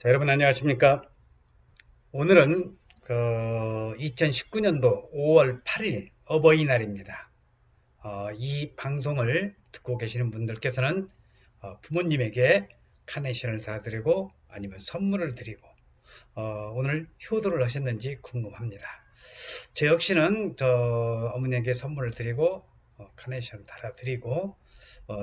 자, 여러분 안녕하십니까? 오늘은 2019년도 5월 8일 어버이날입니다. 이 방송을 듣고 계시는 분들께서는 부모님에게 카네이션을 사드리고 아니면 선물을 드리고 오늘 효도를 하셨는지 궁금합니다. 저 역시는 어머니에게 선물을 드리고 카네이션 달아드리고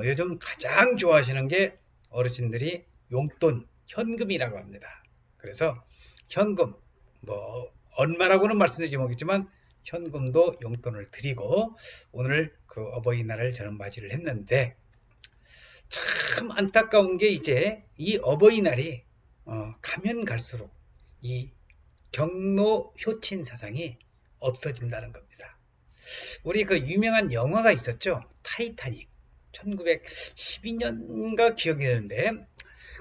요즘 가장 좋아하시는 게 어르신들이 용돈, 현금이라고 합니다. 그래서 현금, 뭐 얼마라고는 말씀드리지 못하겠지만 현금도 용돈을 드리고 오늘 그 어버이날을 저는 맞이를 했는데 참 안타까운 게 이제 이 어버이날이 가면 갈수록 이 경로 효친 사상이 없어진다는 겁니다. 우리 그 유명한 영화가 있었죠. 타이타닉. 1912년인가 기억이 되는데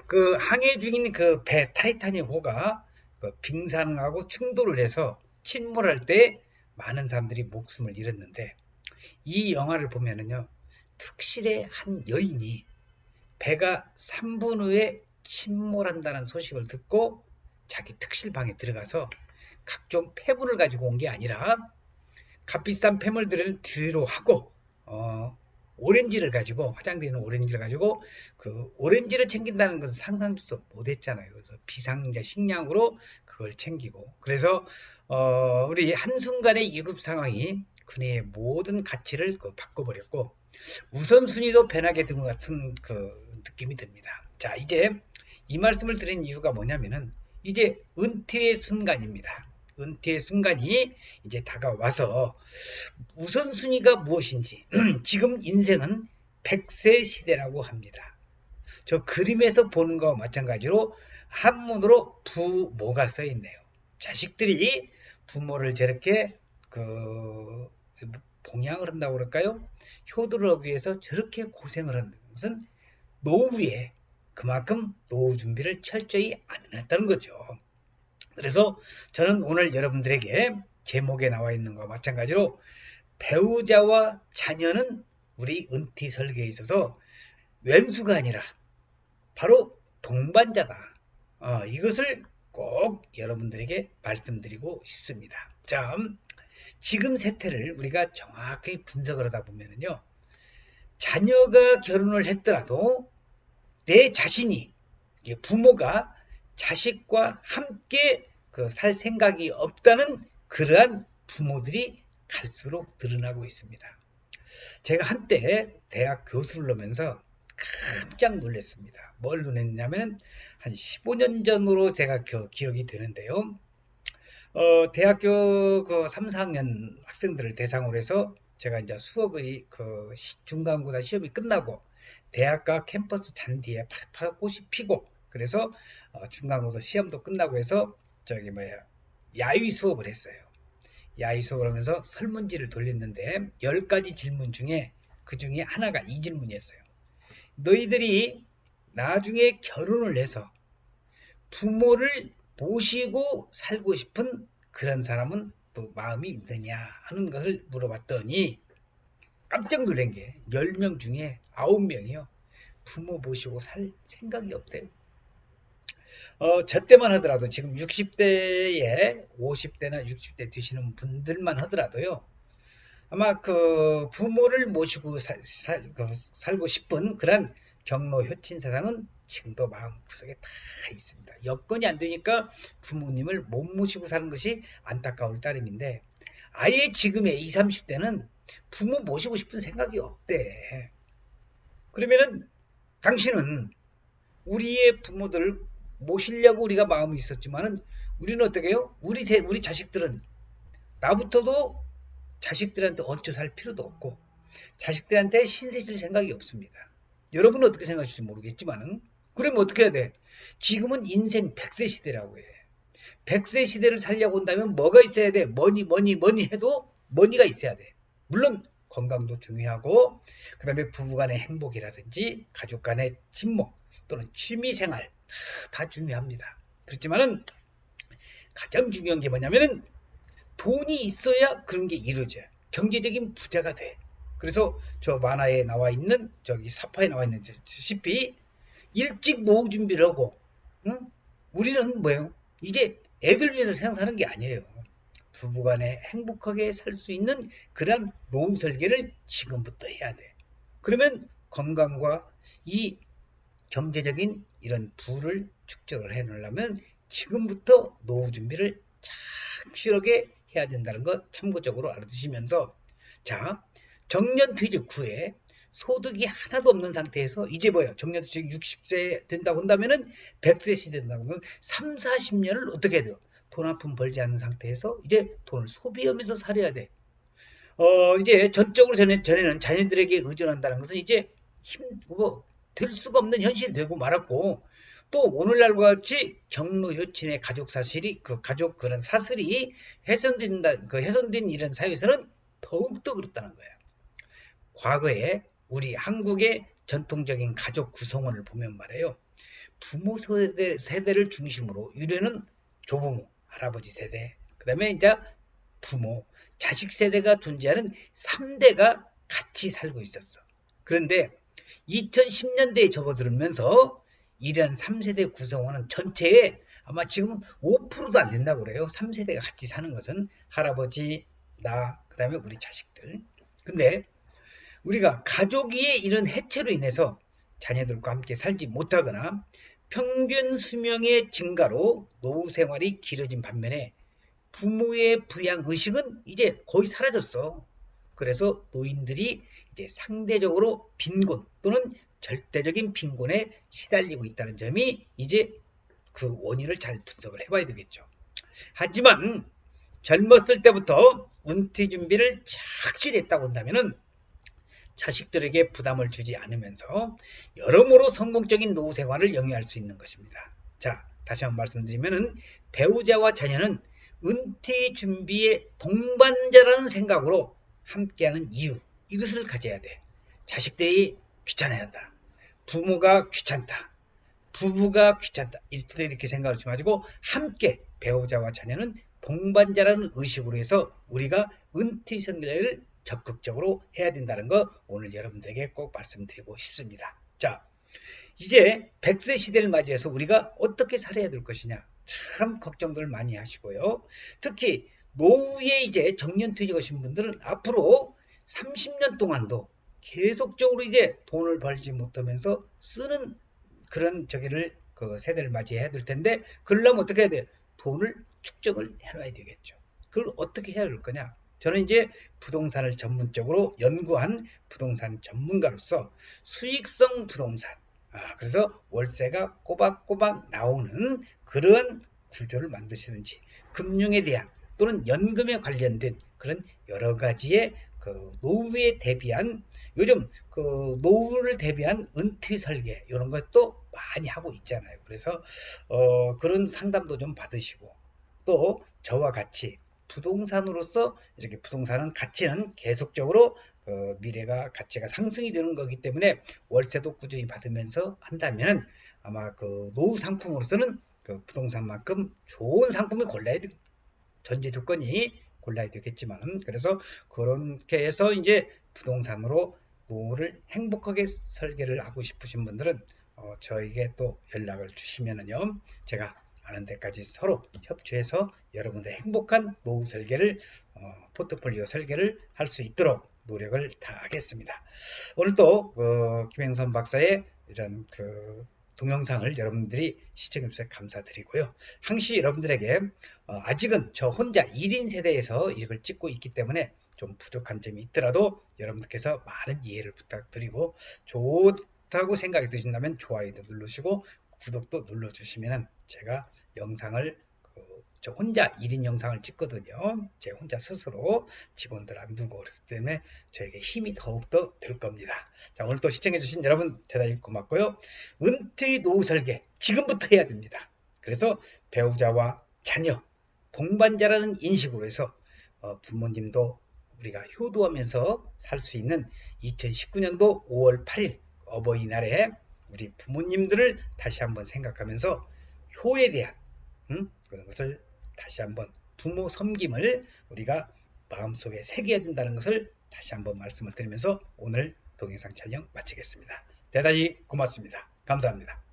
그 항해 중인 그 배 타이타닉호가 그 빙산하고 충돌을 해서 침몰할 때 많은 사람들이 목숨을 잃었는데 이 영화를 보면은요. 특실의 한 여인이 배가 3분 후에 침몰한다는 소식을 듣고 자기 특실방에 들어가서 각종 폐물을 가지고 온 게 아니라 값비싼 폐물들을 뒤로 하고 오렌지를 가지고 화장되어 있는 오렌지를 가지고 그 오렌지를 챙긴다는 것은 상상도 못했잖아요. 그래서 비상자 식량으로 그걸 챙기고 그래서 우리 한순간의 위급 상황이 그네의 모든 가치를 바꿔버렸고 우선순위도 변하게 된 것 같은 그 느낌이 듭니다. 자, 이제 이 말씀을 드린 이유가 뭐냐면은 이제 은퇴의 순간입니다. 은퇴의 순간이 이제 다가와서 우선순위가 무엇인지 지금 인생은 100세 시대라고 합니다. 저 그림에서 보는 것과 마찬가지로 한문으로 부모가 써 있네요. 자식들이 부모를 저렇게 그 봉양을 한다고 그럴까요? 효도를 하기 위해서 저렇게 고생을 한다는 것은 노후에 그만큼 노후 준비를 철저히 안 해놨다는 거죠. 그래서 저는 오늘 여러분들에게 제목에 나와 있는 것과 마찬가지로 배우자와 자녀는 우리 은퇴 설계에 있어서 왼수가 아니라 바로 동반자다. 이것을 꼭 여러분들에게 말씀드리고 싶습니다. 자, 지금 세태를 우리가 정확히 분석을 하다 보면요. 자녀가 결혼을 했더라도 내 자신이 부모가 자식과 함께 살 생각이 없다는 그러한 부모들이 갈수록 늘어나고 있습니다. 제가 한때 대학 교수를 하면서 깜짝 놀랐습니다. 뭘 놀랐냐면 한 15년 전으로 제가 기억이 되는데요. 대학교 그 3, 4학년 학생들을 대상으로 해서 제가 이제 수업의 그 중간고사 시험이 끝나고 대학가 캠퍼스 잔디에 파랗파랗 꽃이 피고 그래서 중간고사 시험도 끝나고 해서 저기 뭐야 야유 수업을 했어요. 야유 수업을 하면서 설문지를 돌렸는데 10가지 질문 중에 그 중에 하나가 이 질문이었어요. 너희들이 나중에 결혼을 해서 부모를 모시고 살고 싶은 그런 사람은 또 마음이 있느냐 하는 것을 물어봤더니 깜짝 놀란 게 10명 중에 9명이요. 부모 모시고 살 생각이 없대요. 저 때만 하더라도 지금 60대에 50대나 60대 되시는 분들만 하더라도요. 아마 그 부모를 모시고 살고 싶은 그런 경로 효친 세상은 지금도 마음구석에 다 있습니다. 여건이 안 되니까 부모님을 못 모시고 사는 것이 안타까울 따름인데 아예 지금의 20, 30대는 부모 모시고 싶은 생각이 없대. 그러면은 당신은 우리의 부모들을 모시려고 우리가 마음이 있었지만은 우리는 어떻게 해요? 우리 자식들은 나부터도 자식들한테 얹혀 살 필요도 없고 자식들한테 신세 질 생각이 없습니다. 여러분은 어떻게 생각하실지 모르겠지만은 그러면 어떻게 해야 돼? 지금은 인생 100세 시대라고 해. 100세 시대를 살려고 한다면 뭐가 있어야 돼? 뭐니 해도 머니가 있어야 돼. 물론 건강도 중요하고 그 다음에 부부간의 행복이라든지 가족간의 친목 또는 취미생활 다 중요합니다. 그렇지만은 가장 중요한 게 뭐냐면은 돈이 있어야 그런 게 이루어져요. 경제적인 부자가 돼. 그래서 저 만화에 나와 있는 저기 사파에 나와 있는 시피 일찍 노후 준비를 하고 응? 우리는 뭐예요? 이게 애들 위해서 생사하는 게 아니에요. 부부간에 행복하게 살 수 있는 그런 노후 설계를 지금부터 해야 돼. 그러면 건강과 이 경제적인 이런 부를 축적을 해 놓으려면 지금부터 노후 준비를 착실하게 해야 된다는 것 참고적으로 알아두시면서, 자, 정년퇴직 후에 소득이 하나도 없는 상태에서 이제 뭐예요? 정년퇴직 60세 된다고 한다면은 100세 된다고 하면 3, 40년을 어떻게 해야 돼요? 돈 한 푼 벌지 않는 상태에서 이제 돈을 소비하면서 살아야 돼. 이제 전적으로 전에는 자녀들에게 의존한다는 것은 이제 될 수가 없는 현실이 되고 말았고, 또 오늘날과 같이 경로 효친의 가족 사실이 그 가족 그런 사슬이 훼손된 이런 사회에서는 더욱더 그렇다는 거예요. 과거에 우리 한국의 전통적인 가족 구성원을 보면 말이에요. 부모 세대를 중심으로 유래는 조부모, 할아버지 세대, 그 다음에 이제 부모, 자식 세대가 존재하는 3대가 같이 살고 있었어. 그런데 2010년대에 접어들면서 이런 3세대 구성원은 전체에 아마 지금 5%도 안 된다고 그래요. 3세대가 같이 사는 것은 할아버지, 나, 그 다음에 우리 자식들. 근데 우리가 가족의 이런 해체로 인해서 자녀들과 함께 살지 못하거나 평균 수명의 증가로 노후 생활이 길어진 반면에 부모의 부양 의식은 이제 거의 사라졌어. 그래서 노인들이 이제 상대적으로 빈곤 또는 절대적인 빈곤에 시달리고 있다는 점이 이제 그 원인을 잘 분석을 해봐야 되겠죠. 하지만 젊었을 때부터 은퇴 준비를 착실히 했다고 한다면은 자식들에게 부담을 주지 않으면서 여러모로 성공적인 노후 생활을 영위할 수 있는 것입니다. 자, 다시 한번 말씀드리면은 배우자와 자녀는 은퇴 준비의 동반자라는 생각으로 함께하는 이유, 이것을 가져야 돼. 자식들이 귀찮아한다. 부모가 귀찮다. 부부가 귀찮다. 이렇게 생각하지 마시고 함께 배우자와 자녀는 동반자라는 의식으로 해서 우리가 은퇴 생활을 적극적으로 해야 된다는 거 오늘 여러분들에게 꼭 말씀드리고 싶습니다. 자, 이제 100세 시대를 맞이해서 우리가 어떻게 살아야 될 것이냐, 참 걱정들 많이 하시고요. 특히 노후에 이제 정년퇴직하신 분들은 앞으로 30년 동안도 계속적으로 이제 돈을 벌지 못하면서 쓰는 그런 그 세대를 맞이해야 될 텐데, 그러려면 어떻게 해야 돼? 돈을 축적을 해놔야 되겠죠. 그걸 어떻게 해야 될 거냐? 저는 이제 부동산을 전문적으로 연구한 부동산 전문가로서 수익성 부동산, 그래서 월세가 꼬박꼬박 나오는 그런 구조를 만드시든지, 금융에 대한 또는 연금에 관련된 그런 여러 가지의 그 노후에 대비한, 요즘 그 노후를 대비한 은퇴 설계 이런 것도 많이 하고 있잖아요. 그래서 그런 상담도 좀 받으시고, 또 저와 같이 부동산으로서 이렇게 부동산은 가치는 계속적으로 그 미래가 가치가 상승이 되는 거기 때문에 월세도 꾸준히 받으면서 한다면 아마 그 노후 상품으로서는 그 부동산만큼 좋은 상품을 골라야 돼. 전제 조건이 골라야 되겠지만, 그래서 그렇게 해서 이제 부동산으로 노후를 행복하게 설계를 하고 싶으신 분들은 저에게 또 연락을 주시면은요, 제가 아는 데까지 서로 협조해서 여러분들의 행복한 노후 설계를 포트폴리오 설계를 할 수 있도록 노력을 다하겠습니다. 오늘 또 김행선 박사의 이런 그 동영상을 여러분들이 시청해 주셔서 감사드리고요. 항시 여러분들에게 아직은 저 혼자 1인 세대에서 이걸 찍고 있기 때문에 좀 부족한 점이 있더라도 여러분들께서 많은 이해를 부탁드리고, 좋다고 생각이 드신다면 좋아요도 누르시고 구독도 눌러주시면 제가 영상을 저 혼자 1인 영상을 찍거든요. 제 혼자 스스로 직원들 안 두고, 그렇기 때문에 저에게 힘이 더욱더 들 겁니다. 자, 오늘 또 시청해주신 여러분 대단히 고맙고요. 은퇴 노후 설계 지금부터 해야 됩니다. 그래서 배우자와 자녀, 동반자라는 인식으로 해서 부모님도 우리가 효도하면서 살 수 있는 2019년도 5월 8일 어버이날에 우리 부모님들을 다시 한번 생각하면서 효에 대한 그런 것을 다시 한번, 부모 섬김을 우리가 마음속에 새겨야 된다는 것을 다시 한번 말씀을 드리면서 오늘 동영상 촬영 마치겠습니다. 대단히 고맙습니다. 감사합니다.